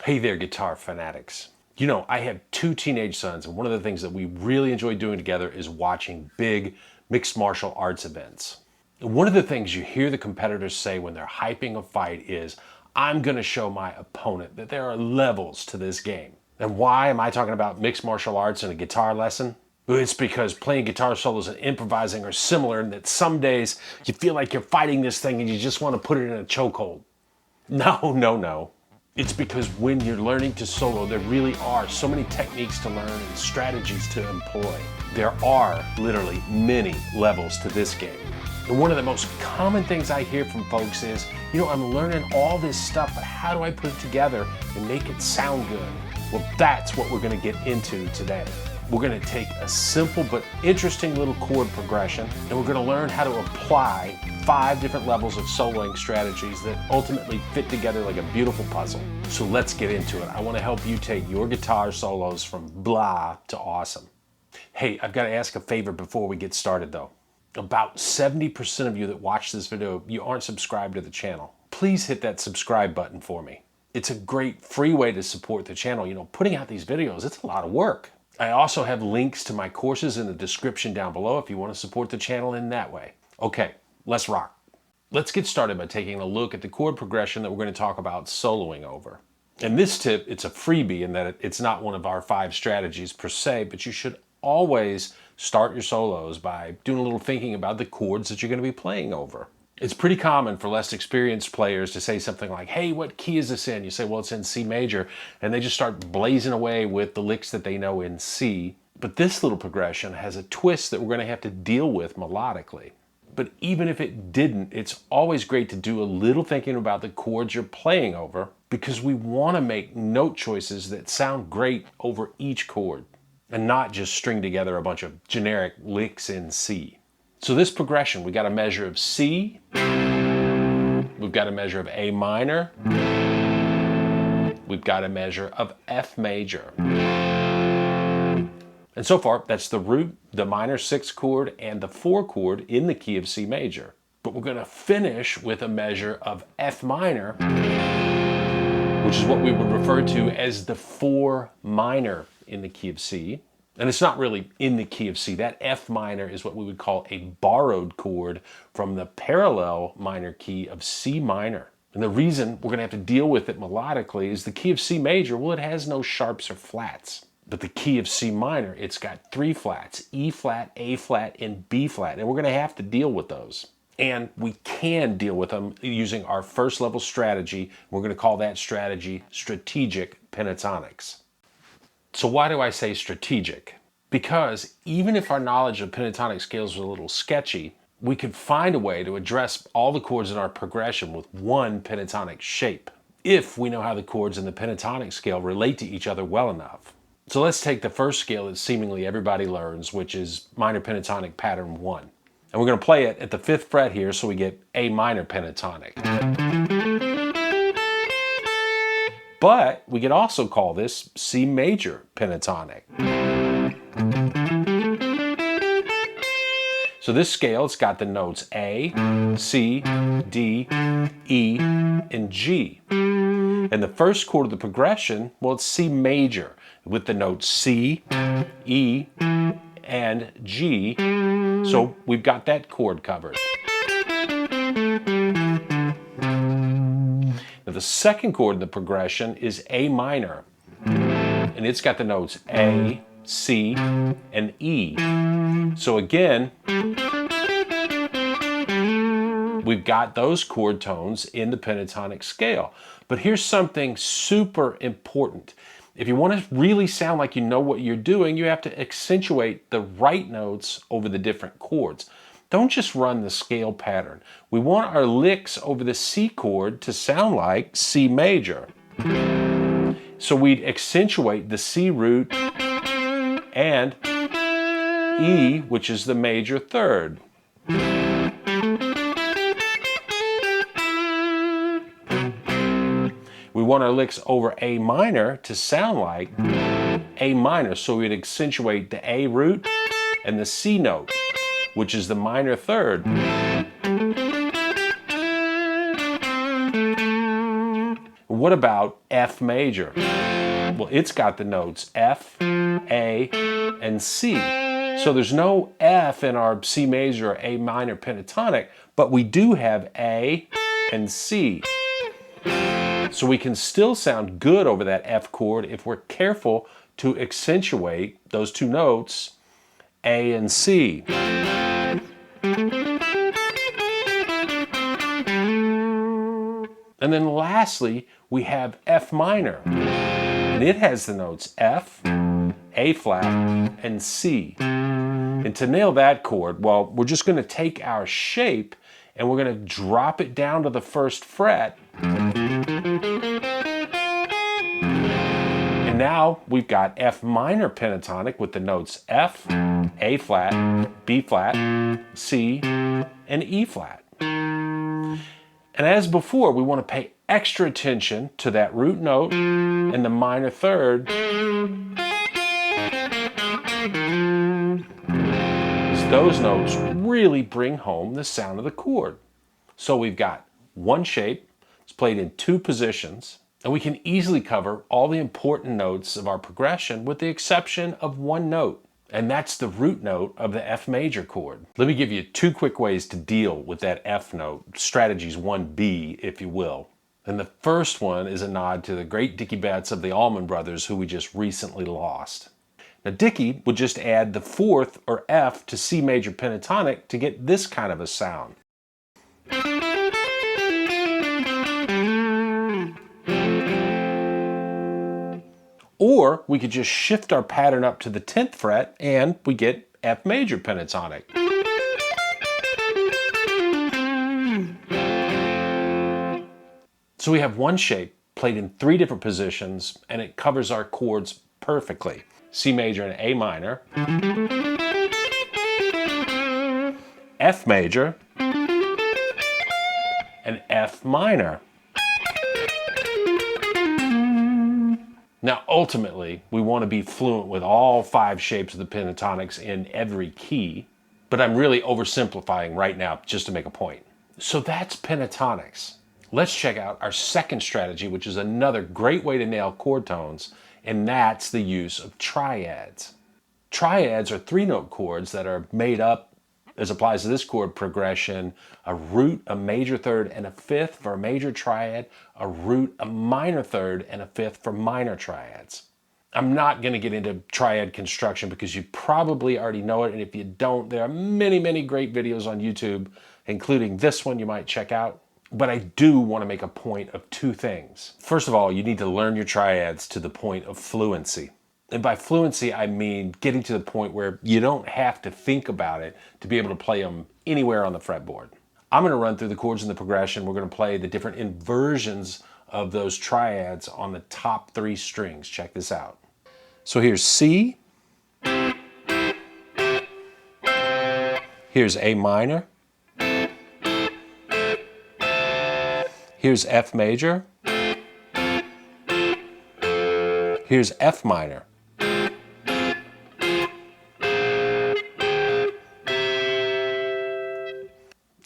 Hey there, guitar fanatics. You know, I have two teenage sons, and one of the things that we really enjoy doing together is watching big mixed martial arts events. And one of the things you hear the competitors say when they're hyping a fight is, I'm going to show my opponent that there are levels to this game. And why am I talking about mixed martial arts in a guitar lesson? Well, it's because playing guitar solos and improvising are similar in that some days you feel like you're fighting this thing and you just want to put it in a chokehold. No. It's because when you're learning to solo, there really are so many techniques to learn and strategies to employ. There are literally many levels to this game. And one of the most common things I hear from folks is, I'm learning all this stuff, but how do I put it together and make it sound good? Well, that's what we're going to get into today. We're going to take a simple but interesting little chord progression, and we're going to learn how to apply 5 different levels of soloing strategies that ultimately fit together like a beautiful puzzle. So let's get into it. I want to help you take your guitar solos from blah to awesome. Hey, I've got to ask a favor before we get started though. About 70% of you that watch this video, you aren't subscribed to the channel. Please hit that subscribe button for me. It's a great free way to support the channel. Putting out these videos, it's a lot of work. I also have links to my courses in the description down below if you want to support the channel in that way. Okay, let's rock. Let's get started by taking a look at the chord progression that we're going to talk about soloing over. And this tip, it's a freebie in that it's not one of our 5 strategies per se, but you should always start your solos by doing a little thinking about the chords that you're going to be playing over. It's pretty common for less experienced players to say something like, hey, what key is this in? You say, well, it's in C major. And they just start blazing away with the licks that they know in C. But this little progression has a twist that we're going to have to deal with melodically. But even if it didn't, it's always great to do a little thinking about the chords you're playing over, because we want to make note choices that sound great over each chord and not just string together a bunch of generic licks in C. So this progression, we got a measure of C, we've got a measure of A minor, we've got a measure of F major. And so far, that's the root, the minor 6th chord, and the 4 chord in the key of C major. But we're going to finish with a measure of F minor, which is what we would refer to as the 4 minor in the key of C. And it's not really in the key of C. That F minor is what we would call a borrowed chord from the parallel minor key of C minor. And the reason we're going to have to deal with it melodically is the key of C major, well, it has no sharps or flats. But the key of C minor, it's got 3 flats, E flat, A flat, and B flat. And we're going to have to deal with those. And we can deal with them using our first level strategy. We're going to call that strategy strategic pentatonics. So why do I say strategic? Because even if our knowledge of pentatonic scales was a little sketchy, we could find a way to address all the chords in our progression with one pentatonic shape, if we know how the chords in the pentatonic scale relate to each other well enough. So let's take the first scale that seemingly everybody learns, which is minor pentatonic pattern 1. And we're going to play it at the 5th fret here, so we get A minor pentatonic. But we could also call this C major pentatonic. So this scale, it's got the notes A, C, D, E, and G. And the first chord of the progression, well, it's C major with the notes C, E, and G. So we've got that chord covered. Now the second chord of the progression is A minor, and it's got the notes A, C, and E. So again, we've got those chord tones in the pentatonic scale. But here's something super important. If you want to really sound like you know what you're doing, you have to accentuate the right notes over the different chords. Don't just run the scale pattern. We want our licks over the C chord to sound like C major. So we'd accentuate the C root and E, which is the major 3rd. We want our licks over A minor to sound like A minor, so we'd accentuate the A root and the C note, which is the minor 3rd. what about F major? Well, it's got the notes F, A, and C. So there's no F in our C major or A minor pentatonic, but we do have A and C. So we can still sound good over that F chord if we're careful to accentuate those two notes, A and C. And then lastly, we have F minor. And it has the notes F, A flat, and C. And to nail that chord, well, we're just going to take our shape and we're going to drop it down to the first fret. And now we've got F minor pentatonic with the notes F, A flat, B flat, C, and E flat. And as before, we want to pay extra attention to that root note and the minor third. Those notes really bring home the sound of the chord. So we've got one shape, it's played in two positions, and we can easily cover all the important notes of our progression with the exception of one note, and that's the root note of the F major chord. Let me give you two quick ways to deal with that F note, strategies 1B, if you will. And the first one is a nod to the great Dickie Betts of the Allman Brothers, who we just recently lost. Now Dickie would just add the fourth or F to C major pentatonic to get this kind of a sound. Or we could just shift our pattern up to the 10th fret and we get F major pentatonic. So we have one shape played in three different positions and it covers our chords perfectly. C major and A minor, F major, and F minor. Now ultimately, we want to be fluent with all five shapes of the pentatonics in every key, but I'm really oversimplifying right now just to make a point. So that's pentatonics. Let's check out our second strategy, which is another great way to nail chord tones, and that's the use of triads. Triads are three-note chords that are made up, as applies to this chord progression, a root, a major third, and a fifth for a major triad, a root, a minor third, and a fifth for minor triads. I'm not going to get into triad construction because you probably already know it, and if you don't, there are many, many great videos on YouTube, including this one you might check out. But I do want to make a point of two things. First of all, you need to learn your triads to the point of fluency. And by fluency, I mean getting to the point where you don't have to think about it to be able to play them anywhere on the fretboard. I'm going to run through the chords in the progression. We're going to play the different inversions of those triads on the top three strings. Check this out. So here's C. Here's A minor. Here's F major. Here's F minor.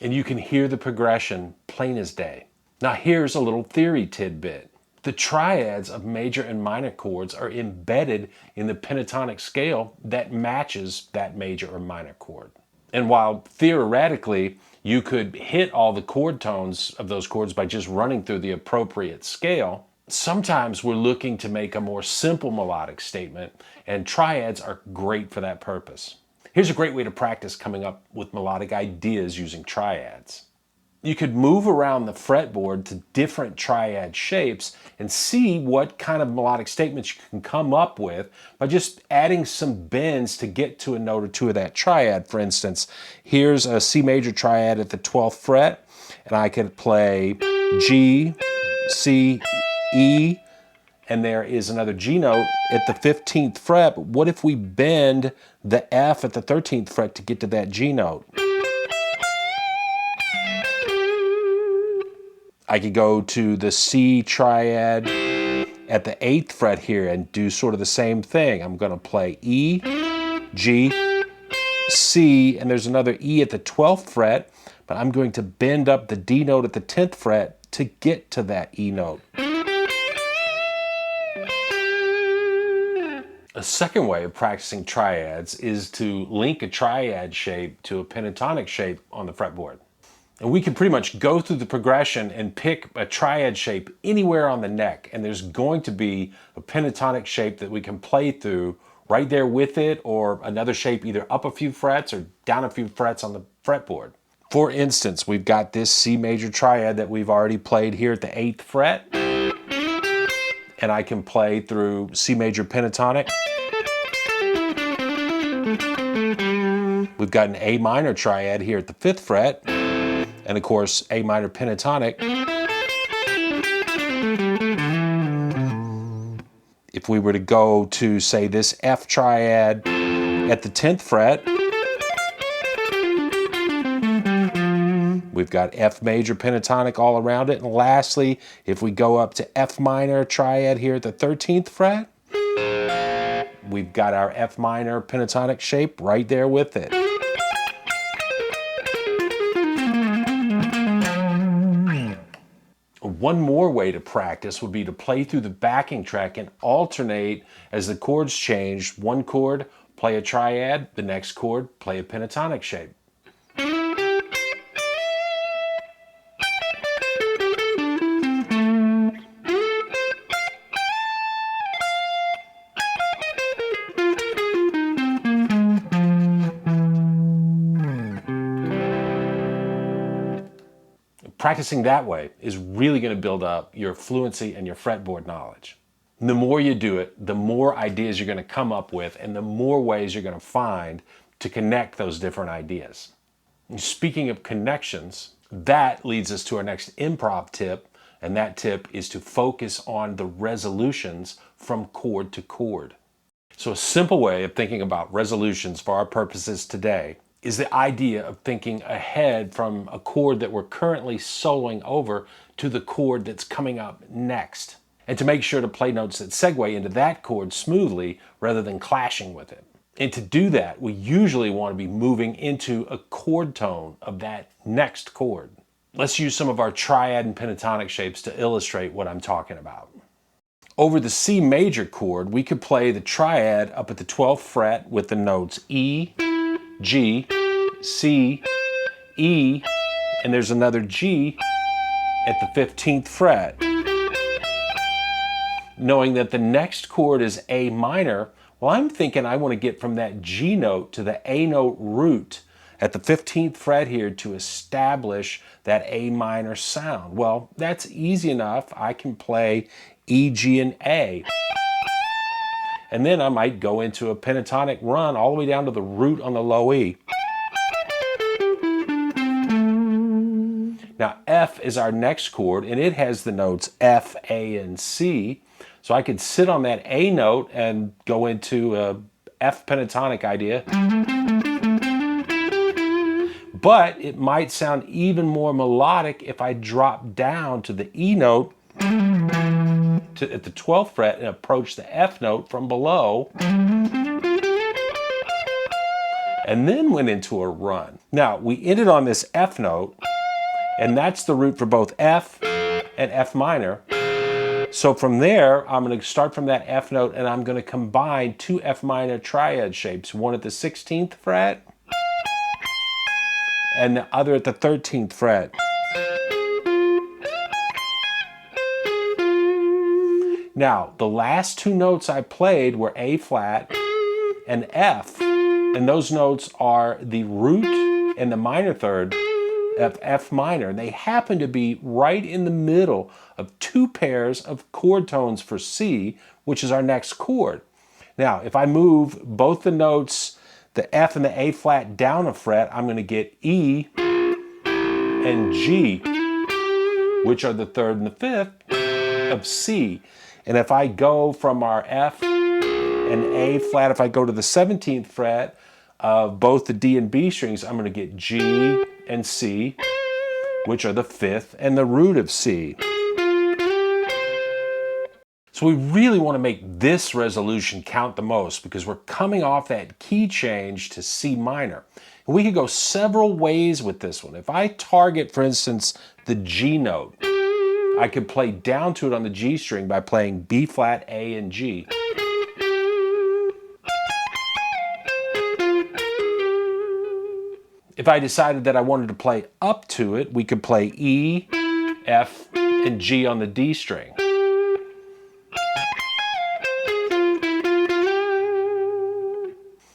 And you can hear the progression plain as day. Now here's a little theory tidbit. The triads of major and minor chords are embedded in the pentatonic scale that matches that major or minor chord. And while theoretically you could hit all the chord tones of those chords by just running through the appropriate scale, sometimes we're looking to make a more simple melodic statement, and triads are great for that purpose. Here's a great way to practice coming up with melodic ideas using triads. You could move around the fretboard to different triad shapes and see what kind of melodic statements you can come up with by just adding some bends to get to a note or two of that triad. For instance, here's a C major triad at the 12th fret, and I could play G, C, E, and there is another G note at the 15th fret. But what if we bend the F at the 13th fret to get to that G note? I could go to the C triad at the 8th fret here and do sort of the same thing. I'm going to play E, G, C, and there's another E at the 12th fret, but I'm going to bend up the D note at the 10th fret to get to that E note. second way of practicing triads is to link a triad shape to a pentatonic shape on the fretboard. And we can pretty much go through the progression and pick a triad shape anywhere on the neck, and there's going to be a pentatonic shape that we can play through right there with it, or another shape either up a few frets or down a few frets on the fretboard. For instance, we've got this C major triad that we've already played here at the 8th fret, and I can play through C major pentatonic. We've got an A minor triad here at the 5th fret, and of course A minor pentatonic. If we were to go to, say, this F triad at the 10th fret, we've got F major pentatonic all around it. And lastly, if we go up to F minor triad here at the 13th fret, we've got our F minor pentatonic shape right there with it. One more way to practice would be to play through the backing track and alternate as the chords change. One chord, play a triad, the next chord, play a pentatonic shape. Practicing that way is really going to build up your fluency and your fretboard knowledge. And the more you do it, the more ideas you're going to come up with, and the more ways you're going to find to connect those different ideas. And speaking of connections, that leads us to our next improv tip, and that tip is to focus on the resolutions from chord to chord. So a simple way of thinking about resolutions for our purposes today is the idea of thinking ahead from a chord that we're currently soloing over to the chord that's coming up next, and to make sure to play notes that segue into that chord smoothly rather than clashing with it. And to do that, we usually want to be moving into a chord tone of that next chord. Let's use some of our triad and pentatonic shapes to illustrate what I'm talking about. Over the C major chord, we could play the triad up at the 12th fret with the notes E, G, C, E, and there's another G at the 15th fret. Knowing that the next chord is A minor, well, I'm thinking I want to get from that G note to the A note root at the 15th fret here to establish that A minor sound. Well, that's easy enough. I can play E, G, and A. And then I might go into a pentatonic run all the way down to the root on the low E. Now F is our next chord, and it has the notes F, A, and C. So I could sit on that A note and go into a F pentatonic idea. But it might sound even more melodic if I drop down to the E note at the 12th fret and approach the F note from below, and then went into a run. Now, we ended on this F note, and that's the root for both F and F minor. So from there, I'm going to start from that F note, and I'm going to combine two F minor triad shapes, one at the 16th fret and the other at the 13th fret. Now, the last two notes I played were A flat and F, and those notes are the root and the minor third of F minor. They happen to be right in the middle of two pairs of chord tones for C, which is our next chord. Now, if I move both the notes, the F and the A flat, down a fret, I'm going to get E and G, which are the 3rd and the 5th of C. And if I go from our F and A flat, if I go to the 17th fret of both the D and B strings, I'm going to get G and C, which are the 5th and the root of C. So we really want to make this resolution count the most because we're coming off that key change to C minor. And we could go several ways with this one. If I target, for instance, the G note, I could play down to it on the G string by playing B flat, A, and G. If I decided that I wanted to play up to it, we could play E, F, and G on the D string.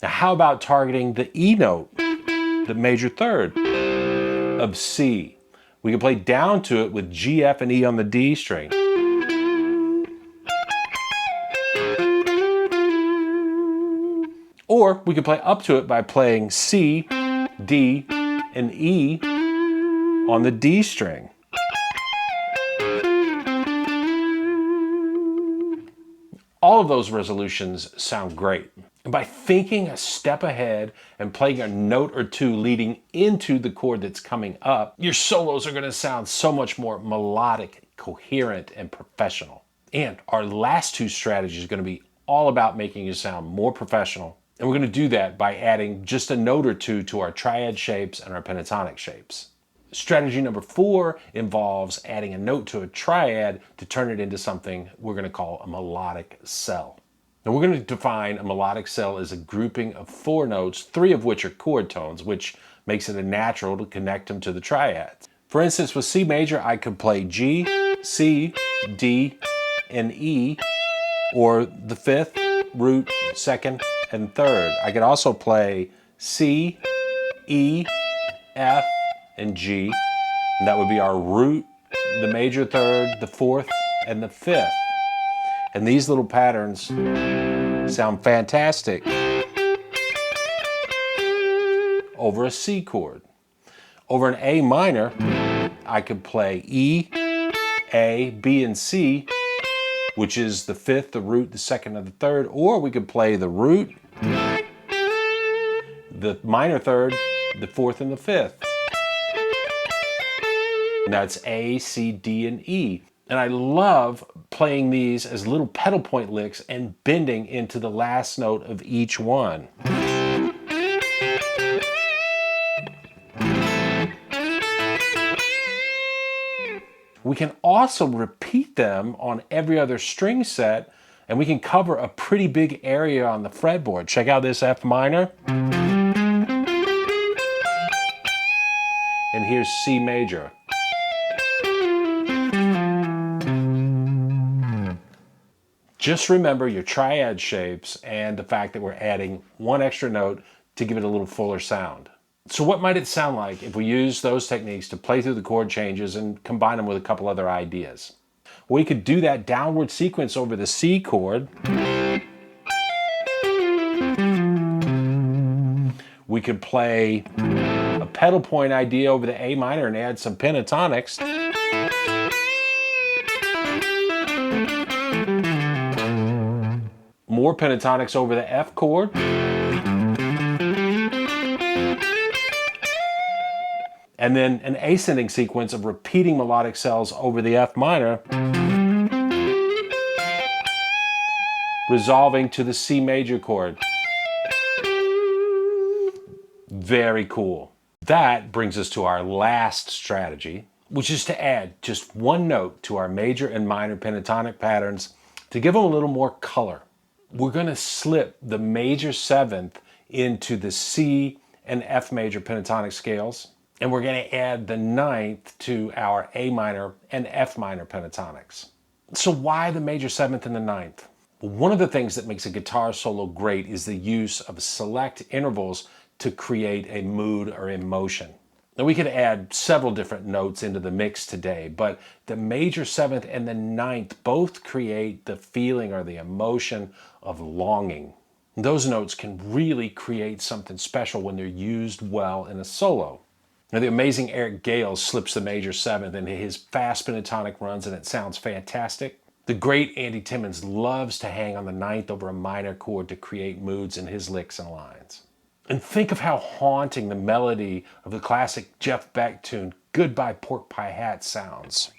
Now how about targeting the E note, the major third of C? We can play down to it with G, F, and E on the D string. Or we could play up to it by playing C, D, and E on the D string. All of those resolutions sound great. And by thinking a step ahead and playing a note or two leading into the chord that's coming up, your solos are going to sound so much more melodic, coherent, and professional. And our last two strategies are going to be all about making you sound more professional. And we're going to do that by adding just a note or two to our triad shapes and our pentatonic shapes. Strategy number 4 involves adding a note to a triad to turn it into something we're going to call a melodic cell. Now we're going to define a melodic cell as a grouping of 4 notes, 3 of which are chord tones, which makes it a natural to connect them to the triads. For instance, with C major, I could play G, C, D, and E, or the 5th, root, 2nd, and 3rd. I could also play C, E, F, and G, and that would be our root, the major 3rd, the 4th, and the 5th. And these little patterns sound fantastic over a C chord. Over an A minor, I could play E, A, B, and C, which is the 5th, the root, the 2nd, and the 3rd, or we could play the root, the minor 3rd, the 4th, and the 5th. And that's A, C, D, and E. And I love playing these as little pedal point licks and bending into the last note of each one. We can also repeat them on every other string set, and we can cover a pretty big area on the fretboard. Check out this F minor. And here's C major. Just remember your triad shapes and the fact that we're adding one extra note to give it a little fuller sound. So what might it sound like if we use those techniques to play through the chord changes and combine them with a couple other ideas? We could do that downward sequence over the C chord. We could play a pedal point idea over the A minor and add some pentatonics. More pentatonics over the F chord. And then an ascending sequence of repeating melodic cells over the F minor, resolving to the C major chord. Very cool. That brings us to our last strategy, which is to add just one note to our major and minor pentatonic patterns to give them a little more color. We're going to slip the major 7th into the C and F major pentatonic scales, and we're going to add the 9th to our A minor and F minor pentatonics. So why the major 7th and the 9th? One of the things that makes a guitar solo great is the use of select intervals to create a mood or emotion. Now we could add several different notes into the mix today, but the major 7th and the 9th both create the feeling or the emotion of longing. Those notes can really create something special when they're used well in a solo. Now the amazing Eric Gales slips the major 7th into his fast pentatonic runs and it sounds fantastic. The great Andy Timmons loves to hang on the 9th over a minor chord to create moods in his licks and lines. And think of how haunting the melody of the classic Jeff Beck tune, Goodbye Pork Pie Hat, sounds.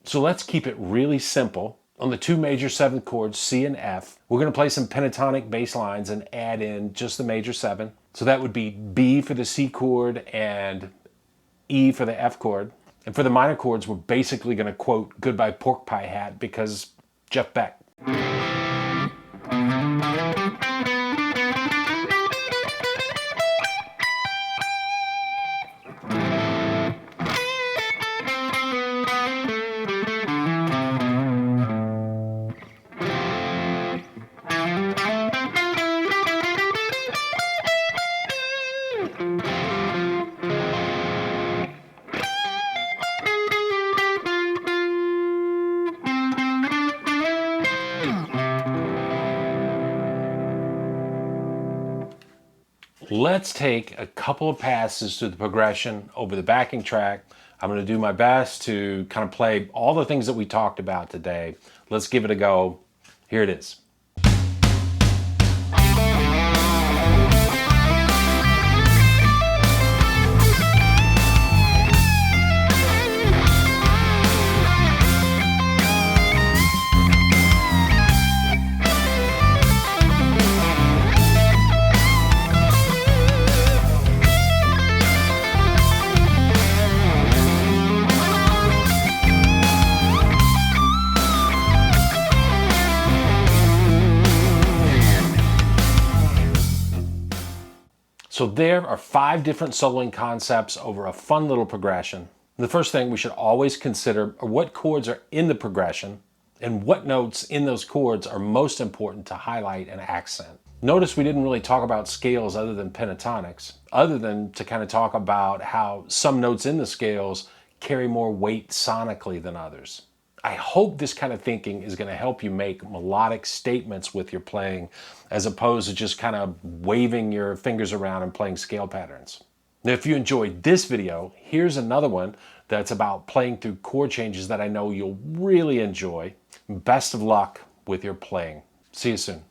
So let's keep it really simple. On the 2 major 7th chords, C and F, we're going to play some pentatonic bass lines and add in just the major 7. So that would be B for the C chord and E for the F chord. And for the minor chords, we're basically going to quote Goodbye Pork Pie Hat because Jeff Beck. Let's take a couple of passes through the progression over the backing track. I'm going to do my best to kind of play all the things that we talked about today. Let's give it a go. Here it is. So there are 5 different soloing concepts over a fun little progression. The first thing we should always consider are what chords are in the progression and what notes in those chords are most important to highlight and accent. Notice we didn't really talk about scales other than pentatonics, other than to kind of talk about how some notes in the scales carry more weight sonically than others. I hope this kind of thinking is going to help you make melodic statements with your playing as opposed to just kind of waving your fingers around and playing scale patterns. Now, if you enjoyed this video, here's another one that's about playing through chord changes that I know you'll really enjoy. Best of luck with your playing. See you soon.